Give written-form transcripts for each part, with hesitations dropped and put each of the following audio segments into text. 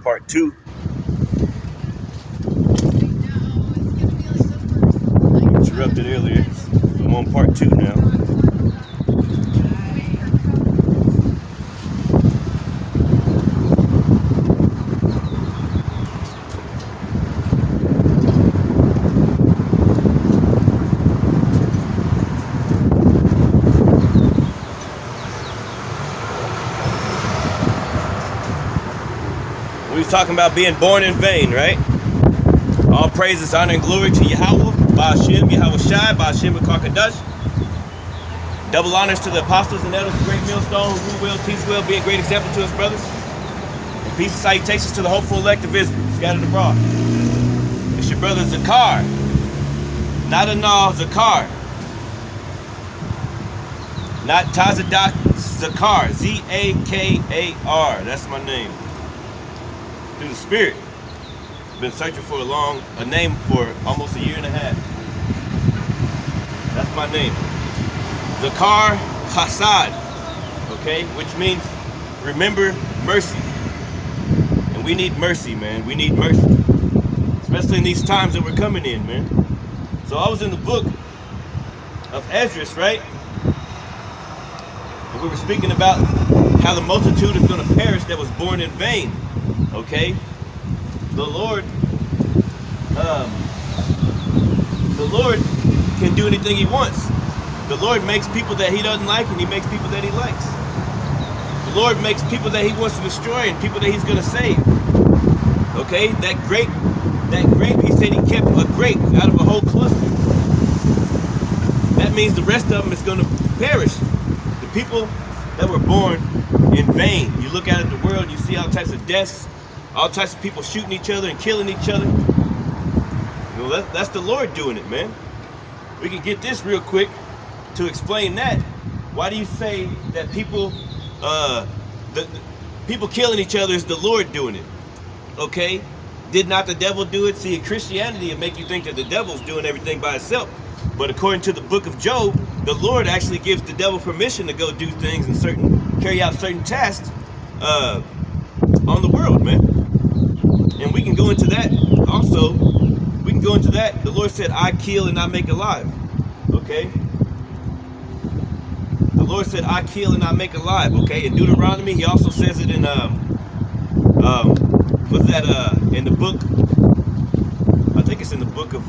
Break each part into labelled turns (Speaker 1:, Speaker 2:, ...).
Speaker 1: part 2. Interrupted earlier. I'm on part 2 now. We was talking about being born in vain, right? All praises, honor, and glory to Yahweh, Ba'ashem, Yahweh Shai, Ba'ashem, Kakadash. Double honors to the apostles and elders, great millstone, who will, teach well, be a great example to us, brothers. And peace and salutations to the hopeful elect of Israel, scattered abroad. It's your brother Zakar, not Anal, Zakar. Not Tazadak, Zakar, Z-A-K-A-R, that's my name. Through the Spirit. Been searching for a name for almost a year and a half. That's my name. Zakar Hassad, okay, which means remember mercy. And we need mercy, man. We need mercy. Especially in these times that we're coming in, man. So I was in the book of Esdras, right? And we were speaking about how the multitude is going to perish that was born in vain. Okay, the Lord can do anything He wants. The Lord makes people that He doesn't like, and He makes people that He likes. The Lord makes people that He wants to destroy, and people that He's going to save. Okay, that grape, He said He kept a grape out of a whole cluster. That means the rest of them is going to perish. The people that were born in vain. You look out at the world, you see all types of deaths. All types of people shooting each other and killing each other. You know, that's the Lord doing it, man. We can get this real quick to explain that. Why do you say that people, the people killing each other is the Lord doing it? Okay? Did not the devil do it? See, in Christianity, it make you think that the devil's doing everything by itself. But according to the book of Job, the Lord actually gives the devil permission to go do things and carry out certain tasks on the world, man. And we can go into that also. We can go into that. The Lord said, I kill and I make alive. Okay? The Lord said, I kill and I make alive. Okay? In Deuteronomy, He also says it in, what's that, in the book? I think it's in the book of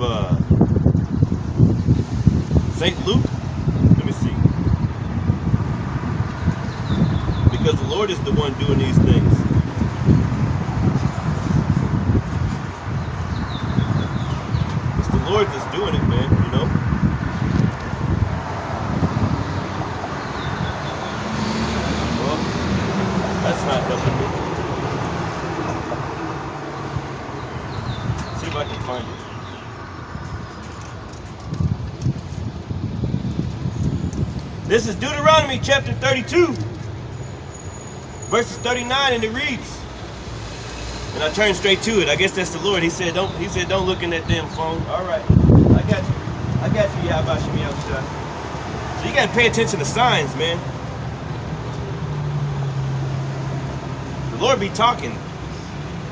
Speaker 1: St. Luke. Let me see. Because the Lord is the one doing these things. The Lord is doing it, man, you know. Well, that's not helping me. See if I can find it. This is Deuteronomy chapter 32, verses 39, and it reads. And I turned straight to it. I guess that's the Lord. He said, don't look in that damn phone. All right. I got you. Yahweh Shem Yahushua. So you got to pay attention to signs, man. The Lord be talking.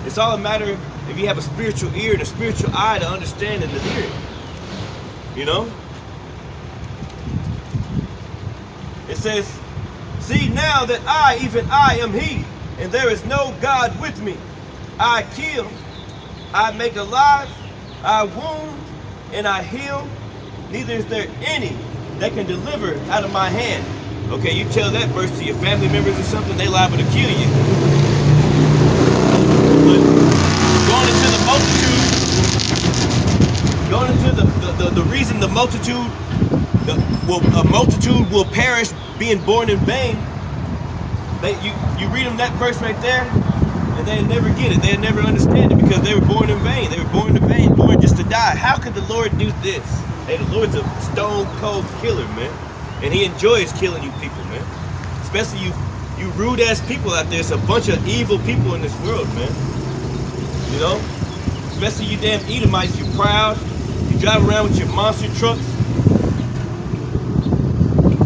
Speaker 1: It's all a matter if you have a spiritual ear and a spiritual eye to understand and to hear it. You know? It says, see now that I, even I, am He, and there is no God with me. I kill, I make alive, I wound, and I heal. Neither is there any that can deliver out of my hand. Okay, you tell that verse to your family members or something, they liable to kill you. But going into the reason the multitude, a multitude will perish being born in vain. You read them that verse right there, and they never get it. They never understand it because they were born in vain. They were born in vain, born just to die. How could the Lord do this? Hey, the Lord's a stone cold killer, man. And He enjoys killing you people, man. Especially you rude ass people out there. It's a bunch of evil people in this world, man. You know? Especially you damn Edomites, you proud. You drive around with your monster trucks.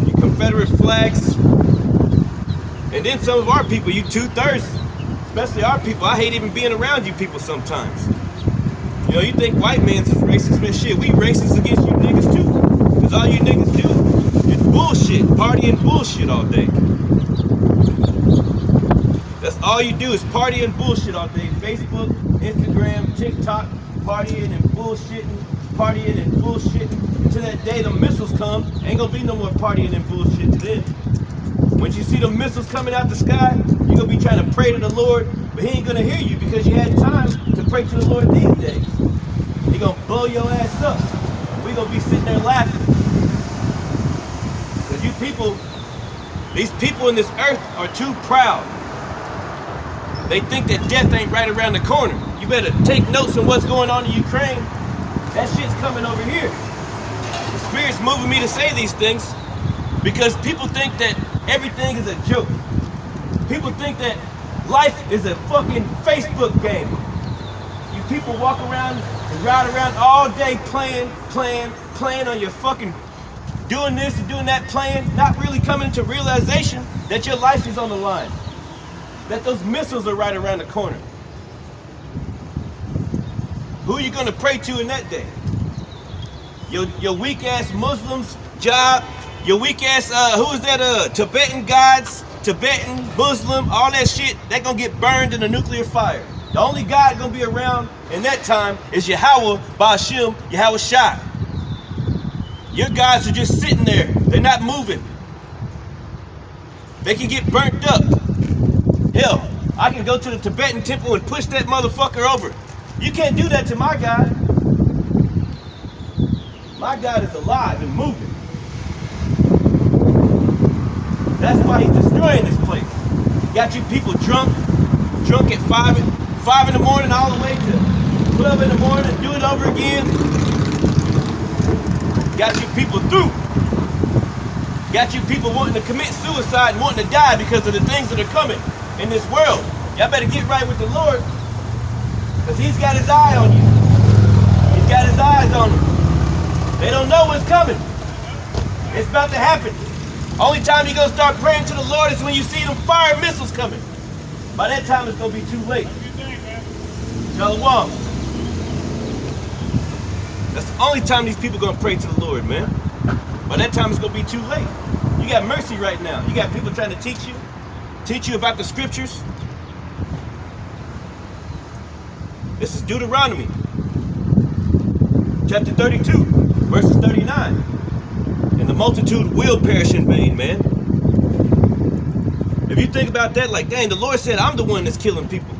Speaker 1: Your Confederate flags. And then some of our people, you too thirsty. especially our people. I hate even being around you people sometimes. You know, you think white man's is racist, man. Shit, we racist against you niggas too. Because all you niggas do is bullshit, party and bullshit all day. That's all you do is party and bullshit all day. Facebook, Instagram, TikTok, partying and bullshitting, partying and bullshitting. Until that day the missiles come, ain't gonna be no more partying and bullshit then. When you see the missiles coming out the sky, you're gonna be trying to pray to the Lord, but he ain't gonna hear you because you had time to pray to the Lord these days. He gonna blow your ass up. We gonna be sitting there laughing. Because you people, these people in this earth are too proud. They think that death ain't right around the corner. You better take notes on what's going on in Ukraine. That shit's coming over here. The Spirit's moving me to say these things because people think that everything is a joke. People think that life is a fucking Facebook game. You people walk around and ride around all day playing on your fucking doing this and doing that, playing, not really coming to realization that your life is on the line. That those missiles are right around the corner. Who are you gonna pray to in that day? Your weak ass Muslims, job, your weak ass, who is that, Tibetan gods, Tibetan, Muslim, all that shit, they gonna get burned in a nuclear fire. The only God gonna be around in that time is Yahweh, Ba'ashim, Yahweh Shai. Your gods are just sitting there, they're not moving. They can get burnt up. Hell, I can go to the Tibetan temple and push that motherfucker over. You can't do that to my God. My God is alive and moving. That's why he's destroying this place. Got you people drunk at 5 in the morning all the way to 12 in the morning, do it over again. Got you people through. Got you people wanting to commit suicide and wanting to die because of the things that are coming in this world. Y'all better get right with the Lord, because he's got his eye on you. He's got his eyes on you. They don't know what's coming. It's about to happen. Only time you're going to start praying to the Lord is when you see them fire missiles coming. By that time, it's going to be too late. Shalom. That's the only time these people are going to pray to the Lord, man. By that time, it's going to be too late. You got mercy right now. You got people trying to teach you about the scriptures. This is Deuteronomy, chapter 32, verses 39. And the multitude will perish in vain, man. If you think about that, like, dang, the Lord said, I'm the one that's killing people.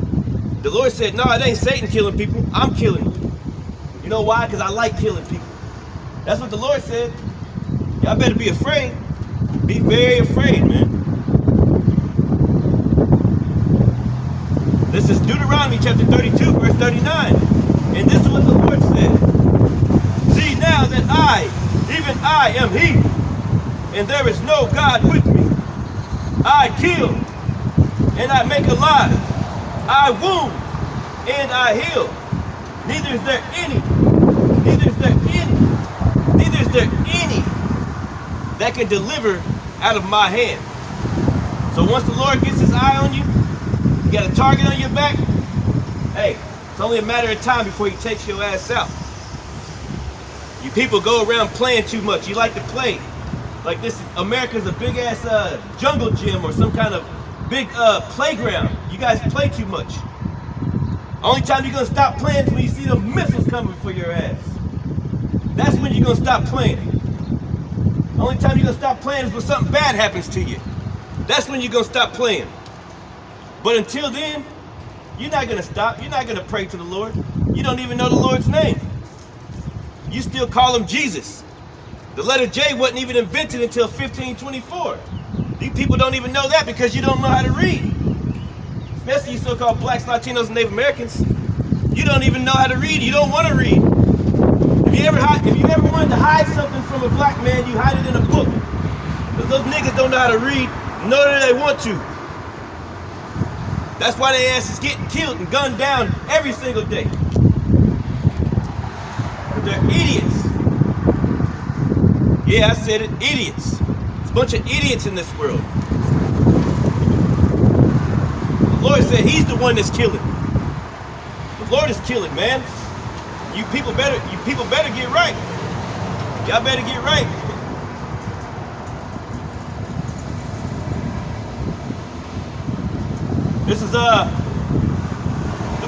Speaker 1: The Lord said, no, it ain't Satan killing people. I'm killing them. You know why? Because I like killing people. That's what the Lord said. Y'all better be afraid. Be very afraid, man. This is Deuteronomy chapter 32, verse 39. And this is what the Lord said. See now that I, even I am he, and there is no God with me. I kill, and I make alive. I wound, and I heal. Neither is there any that can deliver out of my hand. So once the Lord gets his eye on you, you got a target on your back, hey, it's only a matter of time before he takes your ass out. You people go around playing too much. You like to play. Like this, America's a big ass jungle gym or some kind of big playground. You guys play too much. Only time you're gonna stop playing is when you see the missiles coming for your ass. That's when you're gonna stop playing. Only time you're gonna stop playing is when something bad happens to you. That's when you're gonna stop playing. But until then, you're not gonna stop. You're not gonna pray to the Lord. You don't even know the Lord's name. You still call him Jesus. The letter J wasn't even invented until 1524. These people don't even know that because you don't know how to read. Especially you so-called blacks, Latinos, and Native Americans. You don't even know how to read. You don't want to read. If you ever wanted to hide something from a black man, you hide it in a book. Because those niggas don't know how to read, nor do they want to. That's why their ass is getting killed and gunned down every single day. Because they're idiots. Yeah, I said it, idiots. There's a bunch of idiots in this world. The Lord said he's the one that's killing. The Lord is killing, man. You people better get right. Y'all better get right. This is the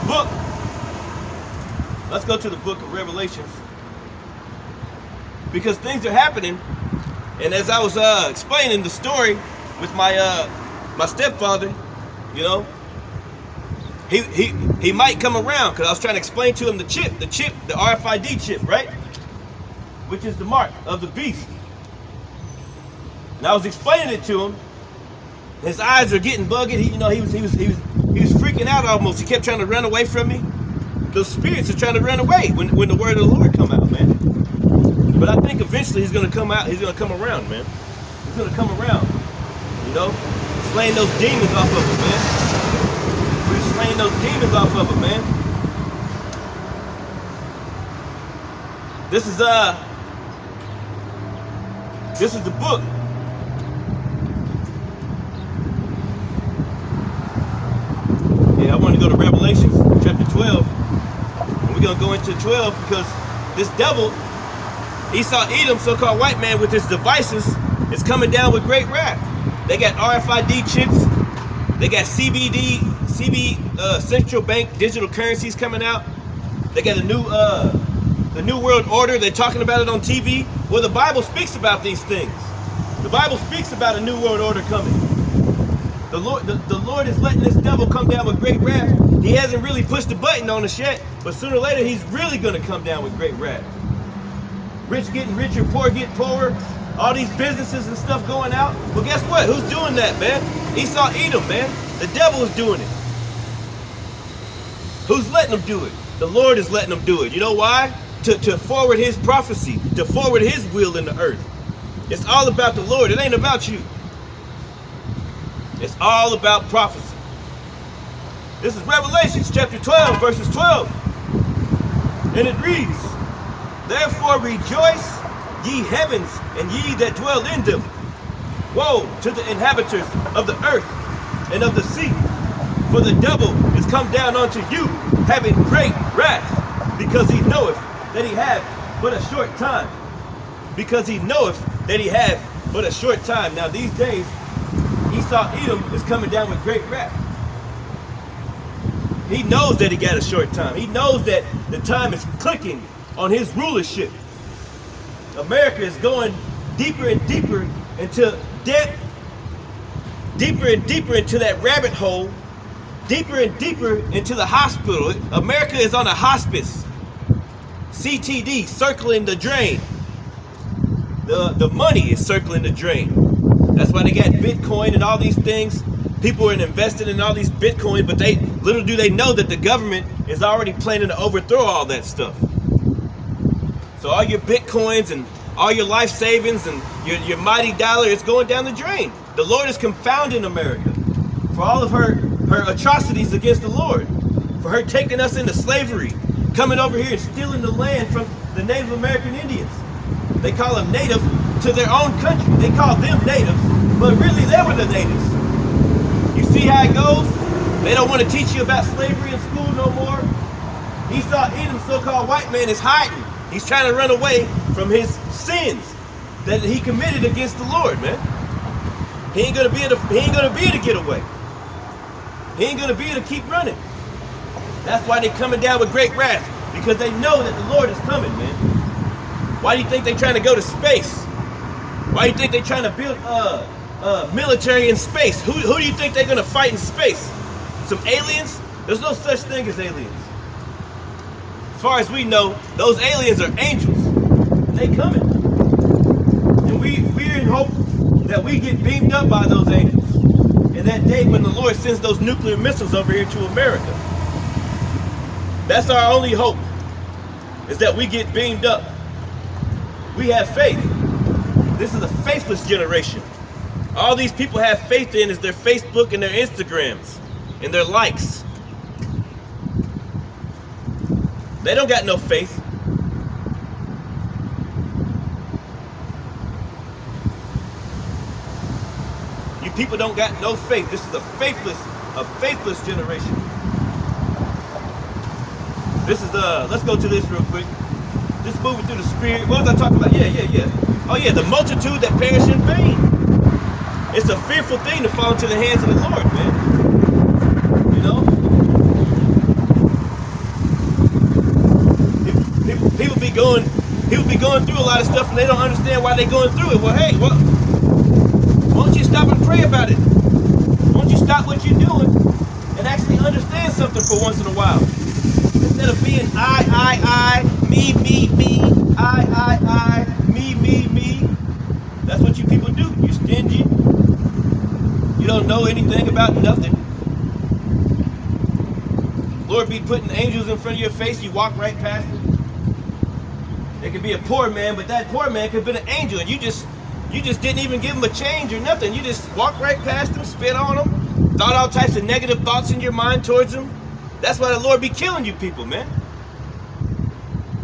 Speaker 1: book. Let's go to the book of Revelations. Because things are happening, and as I was explaining the story with my my stepfather, you know, he might come around, because I was trying to explain to him the chip, the RFID chip, right? Which is the mark of the beast. And I was explaining it to him. His eyes are getting buggy. He was freaking out almost. He kept trying to run away from me. Those spirits are trying to run away when the word of the Lord come out, man. But I think eventually he's gonna come out. He's gonna come around, man. He's gonna come around. You know, slaying those demons off of him, man. We're slaying those demons off of him, man. This is the book. Yeah, I want to go to Revelation chapter 12. And we're gonna go into 12 because this devil, Esau Edom, so-called white man with his devices, is coming down with great wrath. They got RFID chips. They got CB central bank digital currencies coming out. They got the new world order. They're talking about it on TV. Well, the Bible speaks about these things. The Bible speaks about a new world order coming. The Lord is letting this devil come down with great wrath. He hasn't really pushed the button on us yet, but sooner or later he's really going to come down with great wrath. Rich getting richer, poor getting poorer. All these businesses and stuff going out. Well, guess what? Who's doing that, man? Esau Edom, man. The devil is doing it. Who's letting them do it? The Lord is letting them do it. You know why? To forward his prophecy, to forward his will in the earth. It's all about the Lord. It ain't about you. It's all about prophecy. This is Revelation chapter 12, verses 12. And it reads, "Therefore rejoice, ye heavens, and ye that dwell in them. Woe to the inhabitants of the earth and of the sea, for the devil is come down unto you, having great wrath, because he knoweth that he hath but a short time." Because he knoweth that he hath but a short time. Now these days, Esau Edom is coming down with great wrath. He knows that he got a short time. He knows that the time is clicking on his rulership. America is going deeper and deeper into debt, deeper and deeper into that rabbit hole, deeper and deeper into the hospital. America is on a hospice. CTD, circling the drain. The money is circling the drain. That's why they got Bitcoin and all these things. People are investing in all these Bitcoin, but little do they know that the government is already planning to overthrow all that stuff. So all your Bitcoins and all your life savings and your mighty dollar is going down the drain. The Lord is confounding America for all of her atrocities against the Lord, for her taking us into slavery, coming over here and stealing the land from the Native American Indians. They call them native to their own country. They call them natives, but really they were the natives. You see how it goes? They don't want to teach you about slavery in school no more. Esau Edom, so-called white man, is hiding. He's trying to run away from his sins that he committed against the Lord, man. He ain't gonna be able to get away. He ain't gonna be able to keep running. That's why they're coming down with great wrath, because they know that the Lord is coming, man. Why do you think they're trying to go to space? Why do you think they're trying to build military in space? Who do you think they're gonna fight in space? Some aliens? There's no such thing as aliens. As far as we know, those aliens are angels. They coming. And we're in hope that we get beamed up by those angels. And that day when the Lord sends those nuclear missiles over here to America. That's our only hope, is that we get beamed up. We have faith. This is a faithless generation. All these people have faith in is their Facebook and their Instagrams and their likes. They don't got no faith. You people don't got no faith. This is a a faithless generation. This is let's go to this real quick. Just moving through the spirit. What was I talking about? Yeah. Oh yeah, the multitude that perish in vain. It's a fearful thing to fall into the hands of the Lord, man. You know? People be going through a lot of stuff and they don't understand why they're going through it. Well, hey, why don't you stop and pray about it? Why don't you stop what you're doing and actually understand something for once in a while? Instead of being I, me, I, me. That's what you people do. You're stingy. You don't know anything about nothing. Lord be putting angels in front of your face, you walk right past them. There could be a poor man, but that poor man could have been an angel, and you just didn't even give him a change or nothing. You just walked right past him, spit on him, thought all types of negative thoughts in your mind towards him. That's why the Lord be killing you people, man.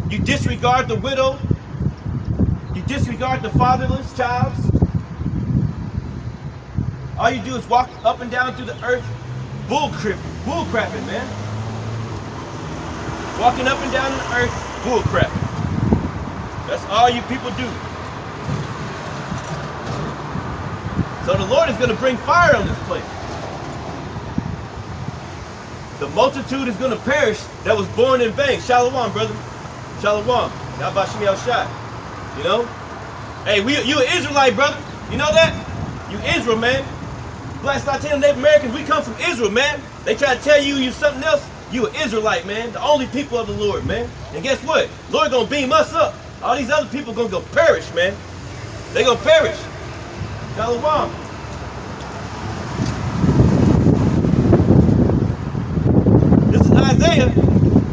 Speaker 1: You disregard the widow. You disregard the fatherless child. All you do is walk up and down through the earth, bull crapping, man. Walking up and down the earth, bull crapping. That's all you people do. So the Lord is going to bring fire on this place. The multitude is going to perish that was born in vain. Shalom, brother. Shalom. Yabashim Yahshai. You know? Hey, you an Israelite, brother. You know that? You Israel, man. Black Latino Native Americans, we come from Israel, man. They try to tell you something else. You an Israelite, man. The only people of the Lord, man. And guess what? Lord gonna beam us up. All these other people gonna go perish, man. They gonna perish. Shalom. This is Isaiah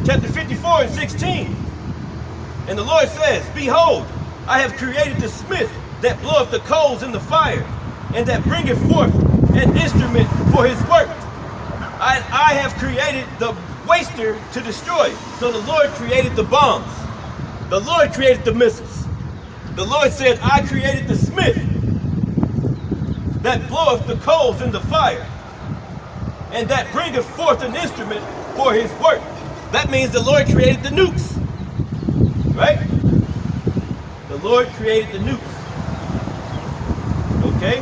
Speaker 1: chapter 54 and 16. And the Lord says, behold, I have created the smith that bloweth the coals in the fire, and that bringeth forth an instrument for his work. I have created the waster to destroy. So the Lord created the bombs. The Lord created the missiles. The Lord said, I created the smith that bloweth the coals in the fire, and that bringeth forth an instrument for his work. That means the Lord created the nukes. Right? The Lord created the nukes. Okay?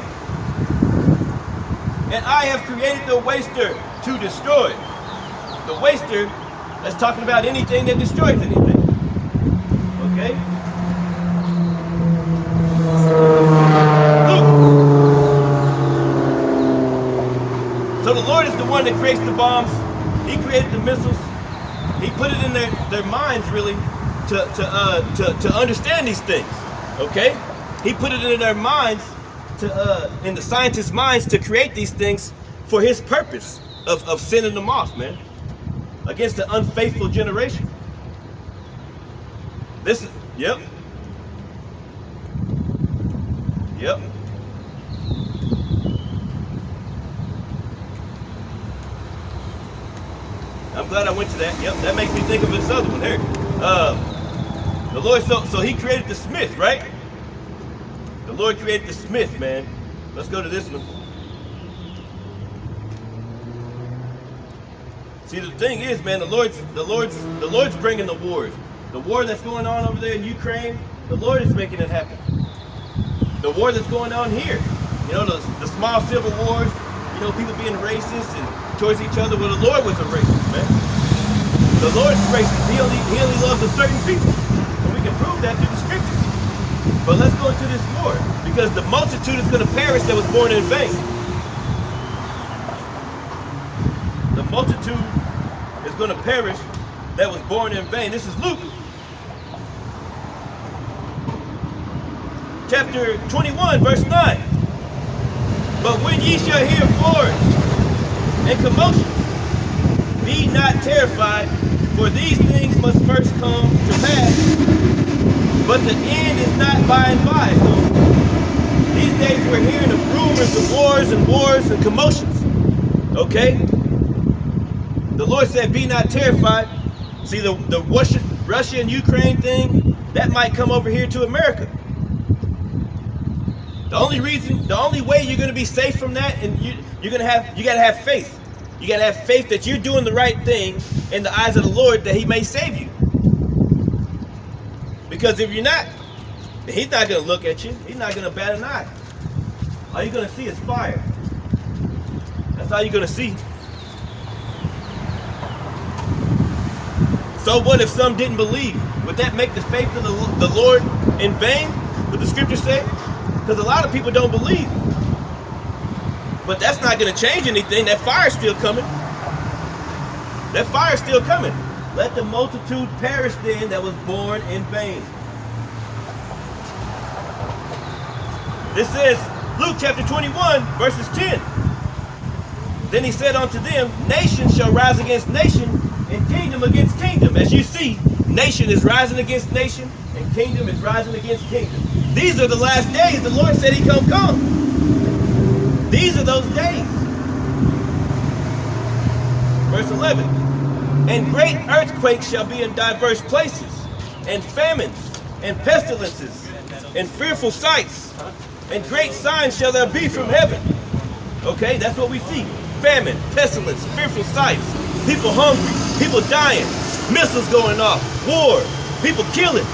Speaker 1: And I have created the waster to destroy. The waster, that's talking about anything that destroys anything. Okay? Look. So the Lord is the one that creates the bombs. He created the missiles. He put it in their minds, really, to understand these things. Okay? He put it in their minds, in the scientists' minds, to create these things for his purpose of sending them off, man, against the unfaithful generation. This is, yep. I'm glad I went to that. Yep, that makes me think of this other one here. The Lord, so he created the smith, right? The Lord created the smith, man. Let's go to this one. See, the thing is, man, the Lord's bringing the wars. The war that's going on over there in Ukraine, the Lord is making it happen. The war that's going on here, you know, the small civil wars, you know, people being racist and towards each other. Well, the Lord was a racist, man. The Lord's racist. He only loves a certain people. And we can prove that through the scriptures. But let's go into this war, because the multitude is going to perish that was born in vain. The multitude is going to perish that was born in vain. This is Luke chapter 21, verse 9. But when ye shall hear wars and commotion, be not terrified, for these things must first come to pass, but the end is not by and by. So these days we're hearing of rumors of wars and commotions. Okay? The Lord said, be not terrified. See, the Russia and Ukraine thing, that might come over here to America. The only way you're going to be safe from that, and you got to have faith. You got to have faith that you're doing the right thing in the eyes of the Lord, that he may save you. Because if you're not, he's not going to look at you. He's not going to bat an eye. All you're going to see is fire. That's all you're going to see. So what if some didn't believe? Would that make the faith of the Lord in vain? What the scriptures say? Because a lot of people don't believe. But that's not going to change anything. That fire's still coming. That fire's still coming. Let the multitude perish then that was born in vain. This says, Luke chapter 21, verses 10. Then he said unto them, nation shall rise against nation, and kingdom against kingdom. As you see, nation is rising against nation, and kingdom is rising against kingdom. These are the last days. The Lord said he come. These are those days. Verse 11. And great earthquakes shall be in diverse places, and famines, and pestilences, and fearful sights, and great signs shall there be from heaven. Okay, that's what we see. Famine, pestilence, fearful sights, people hungry, people dying, missiles going off, war, people killing.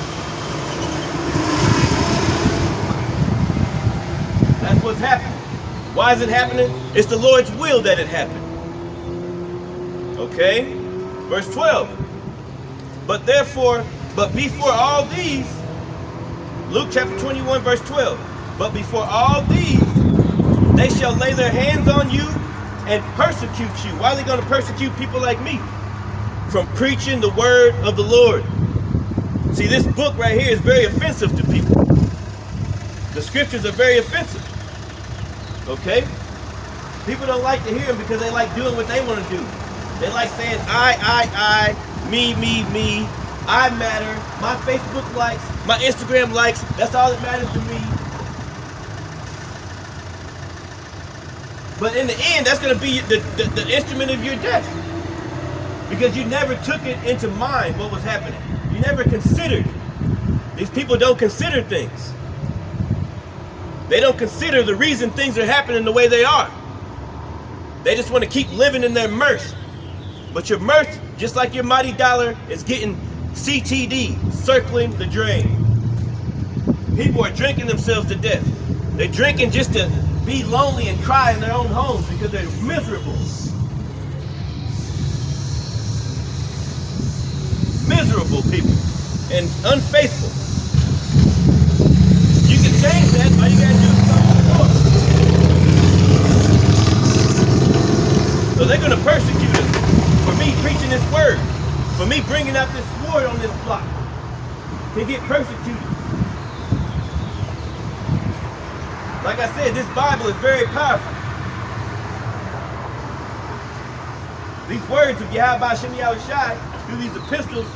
Speaker 1: That's what's happening. Why is it happening? It's the Lord's will that it happen. Okay? Verse 12. But before all these, Luke chapter 21, verse 12. But before all these, they shall lay their hands on you and persecute you. Why are they going to persecute people like me? From preaching the word of the Lord. See, this book right here is very offensive to people. The scriptures are very offensive. Okay? People don't like to hear them because they like doing what they want to do. They like saying, I, me, I matter, my Facebook likes, my Instagram likes, that's all that matters to me. But in the end, that's going to be the instrument of your death. Because you never took it into mind what was happening. You never considered. These people don't consider things. They don't consider the reason things are happening the way they are. They just want to keep living in their mirth. But your mirth, just like your mighty dollar, is getting CTD, circling the drain. People are drinking themselves to death. They're drinking just to be lonely and cry in their own homes because they're miserable. Miserable people and unfaithful. You can change that. All you gotta do is come to the Lord. So they're gonna persecute us for me preaching this word, for me bringing out this sword on this block. They get persecuted. Like I said, this Bible is very powerful. These words of Yahweh Shem Yahushai through these epistles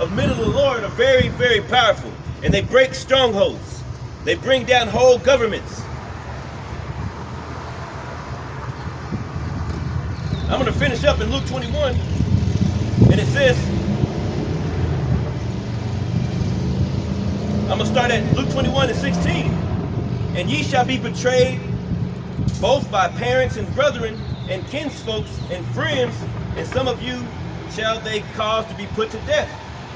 Speaker 1: of men of the Lord are very, very powerful. And they break strongholds. They bring down whole governments. I'm going to finish up in Luke 21. And it says, I'm going to start at Luke 21 and 16. And ye shall be betrayed both by parents and brethren and kinsfolks and friends, and some of you shall they cause to be put to death.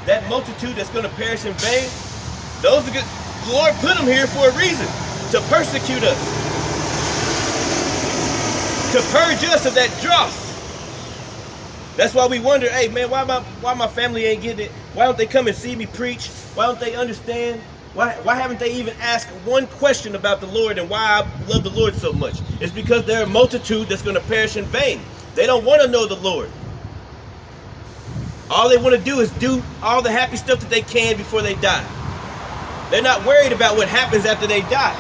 Speaker 1: That multitude that's going to perish in vain, those are good. The Lord put them here for a reason, to persecute us, to purge us of that dross. That's why we wonder, hey man, why my family ain't getting it? Why don't they come and see me preach? Why don't they understand? Why haven't they even asked one question about the Lord and why I love the Lord so much? It's because they're a multitude that's going to perish in vain. They don't want to know the Lord. All they want to do is do all the happy stuff that they can before they die. They're not worried about what happens after they die.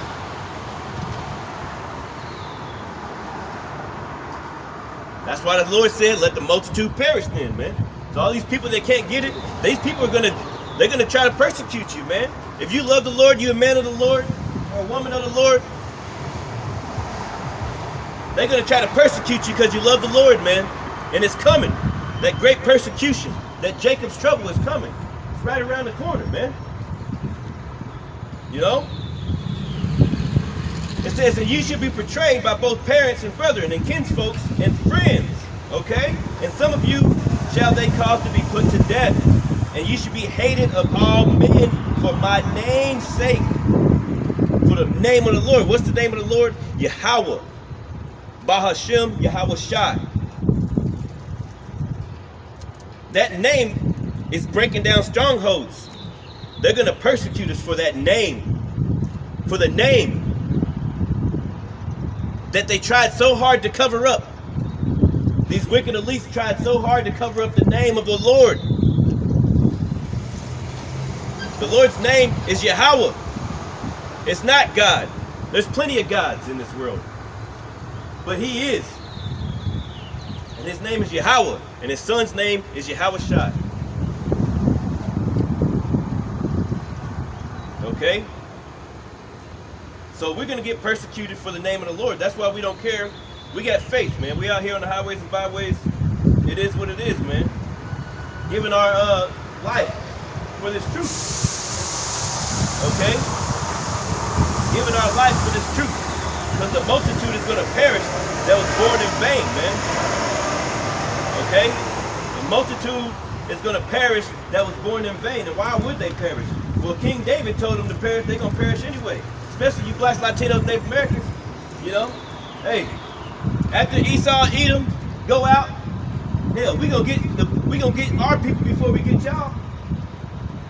Speaker 1: That's why the Lord said, let the multitude perish then, man. So all these people that can't get it, these people they're gonna try to persecute you, man. If you love the Lord, you're a man of the Lord, or a woman of the Lord, they're gonna try to persecute you because you love the Lord, man. And it's coming. That great persecution, that Jacob's trouble is coming. It's right around the corner, man. You know? It says, and you should be betrayed by both parents and brethren and kinsfolks and friends. Okay? some of you shall they cause to be put to death, and you should be hated of all men for my name's sake. For the name of the Lord. What's the name of the Lord? Yahweh. Bahashem Yahweh Shai. That name is breaking down strongholds. They're going to persecute us for that name. For the name that they tried so hard to cover up. These wicked elites tried so hard to cover up the name of the Lord. The Lord's name is Yahweh. It's not God. There's plenty of gods in this world. But he is. And his name is Yahweh. And his son's name is Yahweh Shai. Okay? So we're going to get persecuted for the name of the Lord. That's why we don't care. We got faith, man. We out here on the highways and byways. It is what it is, man. Giving our life for this truth. Okay? Giving our life for this truth. Because the multitude is going to perish that was born in vain, man. Okay? The multitude is going to perish that was born in vain. And why would they perish? Well, King David told them to perish. They're going to perish anyway. Especially you blacks, Latinos, Native Americans. You know? Hey, after Esau, Edom, go out. Hell, we gonna get our people before we get y'all.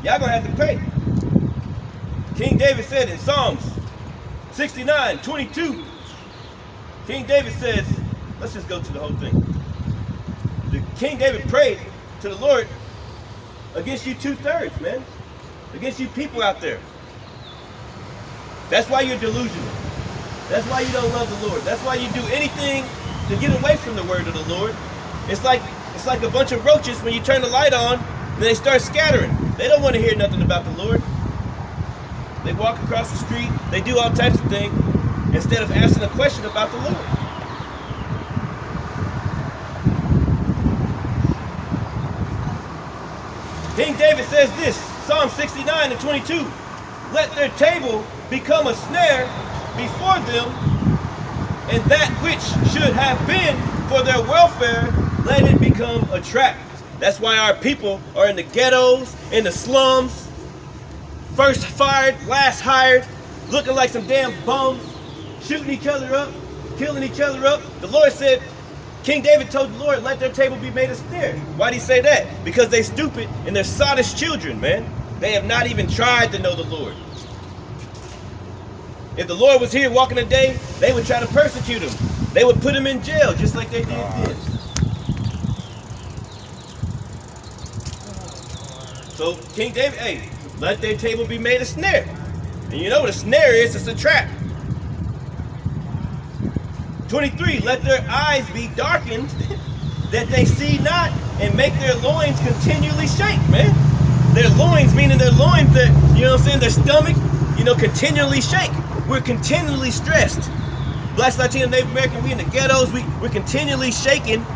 Speaker 1: Y'all gonna have to pay. King David said in Psalms 69:22, King David says, let's just go to the whole thing. King David prayed to the Lord against you 2/3, man. Against you people out there. That's why you're delusional. That's why you don't love the Lord. That's why you do anything to get away from the word of the Lord. It's like a bunch of roaches when you turn the light on and they start scattering. They don't want to hear nothing about the Lord. They walk across the street. They do all types of things instead of asking a question about the Lord. King David says this, Psalm 69:22, let their table become a snare before them, and that which should have been for their welfare, let it become a trap. That's why our people are in the ghettos, in the slums, first fired, last hired, looking like some damn bums, shooting each other up, killing each other up. The Lord said, King David told the Lord, let their table be made a snare. Why'd he say that? Because they stupid and they're sottish children, man. They have not even tried to know the Lord. If the Lord was here walking today, they would try to persecute him. They would put him in jail just like they did this. So King David, hey, let their table be made a snare. And you know what a snare is? It's a trap. 23, let their eyes be darkened that they see not, and make their loins continually shake, man. Their loins, meaning their loins, that, you know what I'm saying, their stomach, you know, continually shake. We're continually stressed. Blacks, Latino, Native American, we in the ghettos, we're continually shaking.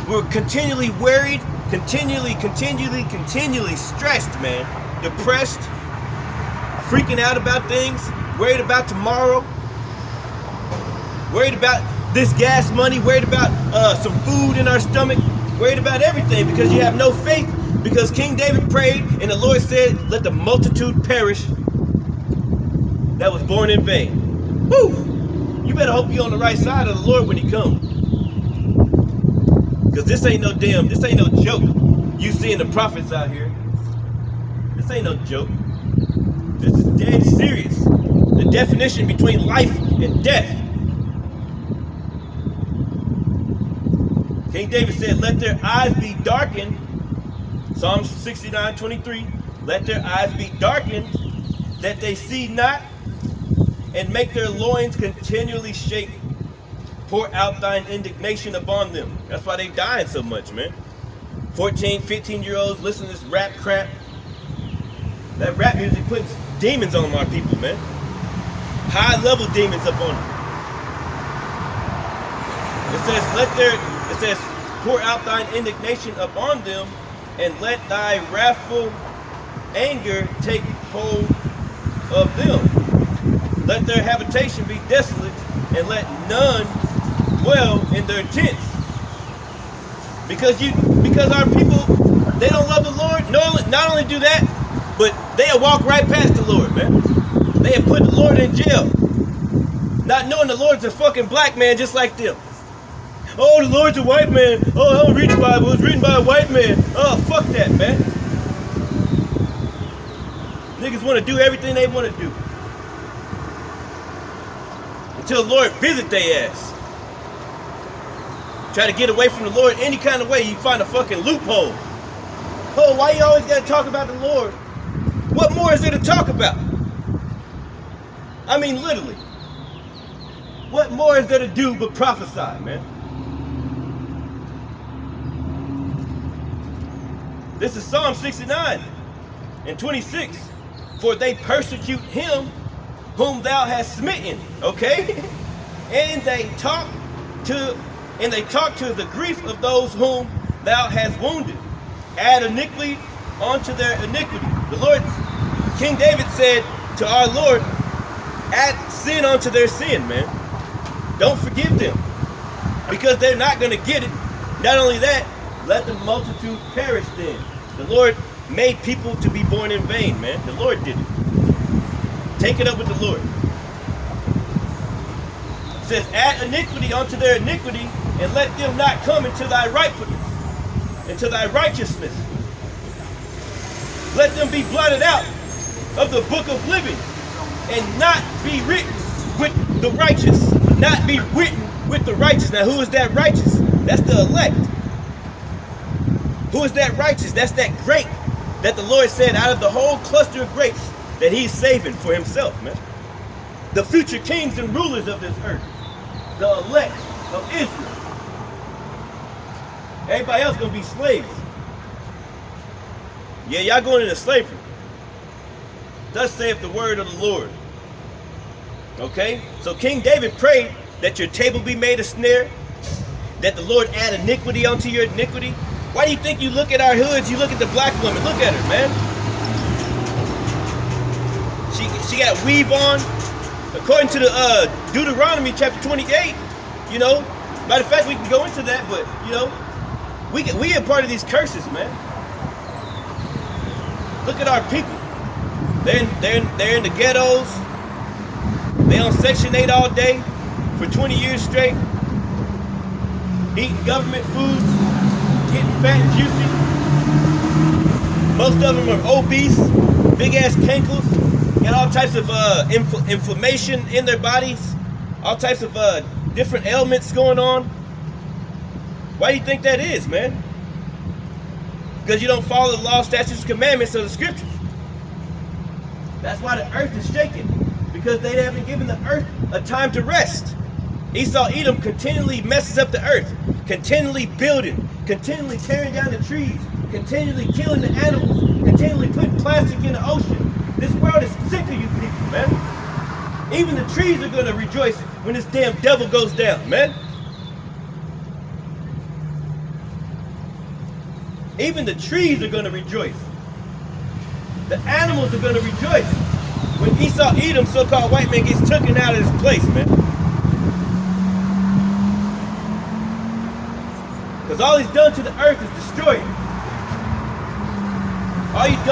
Speaker 1: We're continually worried, continually stressed, man. Depressed, freaking out about things, worried about tomorrow, worried about this gas money, worried about some food in our stomach, worried about everything because you have no faith, because King David prayed and the Lord said, let the multitude perish that was born in vain. Woo! You better hope you're on the right side of the Lord when he comes. Because this ain't no joke. You seeing the prophets out here. This ain't no joke. This is dead serious. The definition between life and death. King David said, let their eyes be darkened. Psalm 69:23. Let their eyes be darkened that they see not, and make their loins continually shake. Pour out thine indignation upon them. That's why they dying so much, man. 14, 15-year-olds listen to this rap crap. That rap music puts demons on our people, man. High-level demons up on them. It says, pour out thine indignation upon them, and let thy wrathful anger take hold of them. Let their habitation be desolate, and let none dwell in their tents. Because our people, they don't love the Lord. Not only do that, but they'll walk right past the Lord, man. They have put the Lord in jail, not knowing the Lord's a fucking black man just like them. Oh, the Lord's a white man. Oh, I don't read the Bible. It's written by a white man. Oh, fuck that, man. Niggas want to do everything they want to do until the Lord visit their ass. Try to get away from the Lord any kind of way, you find a fucking loophole. Oh, why you always gotta talk about the Lord? What more is there to talk about? I mean, literally. What more is there to do but prophesy, man? This is Psalm 69 and 26. For they persecute him whom thou hast smitten, okay? And they talk to the grief of those whom thou hast wounded. Add iniquity unto their iniquity. The Lord, King David said to our Lord, add sin unto their sin, man. Don't forgive them, because they're not going to get it. Not only that, let the multitude perish then. The Lord made people to be born in vain, man. The Lord did it. Take it up with the Lord. It says, add iniquity unto their iniquity, and let them not come into thy rightfulness, into thy righteousness. Let them be blotted out of the book of living, and not be written with the righteous. Not be written with the righteous. Now, who is that righteous? That's the elect. Who is that righteous? That's that grape that the Lord said out of the whole cluster of grapes that he's saving for himself, man. The future kings and rulers of this earth. The elect of Israel. Everybody else gonna be slaves. Yeah, y'all going into slavery. Thus saith the word of the Lord. Okay? So King David prayed that your table be made a snare, that the Lord add iniquity unto your iniquity. Why do you think you look at our hoods, you look at the black woman, look at her, man. She got weave on. According to the Deuteronomy chapter 28, you know, matter of fact, we can go into that, but, you know, we are part of these curses, man. Look at our people. They're in the ghettos. They on Section 8 all day for 20 years straight, eating government foods, getting fat and juicy. Most of them are obese, big ass cankles, got all types of inflammation in their bodies, all types of different ailments going on. Why do you think that is, man? Because you don't follow the law, statutes, commandments of the scriptures. That's why the earth is shaking, because they haven't given the earth a time to rest. Esau Edom continually messes up the earth, continually building, continually tearing down the trees, continually killing the animals, continually putting plastic in the ocean. This world is sick of you people, man. Even the trees are going to rejoice when this damn devil goes down, man. Even the trees are going to rejoice. The animals are going to rejoice when Esau Edom, so-called white man, gets taken out of his place, man. Because all he's done to the earth is destroy it. All he's done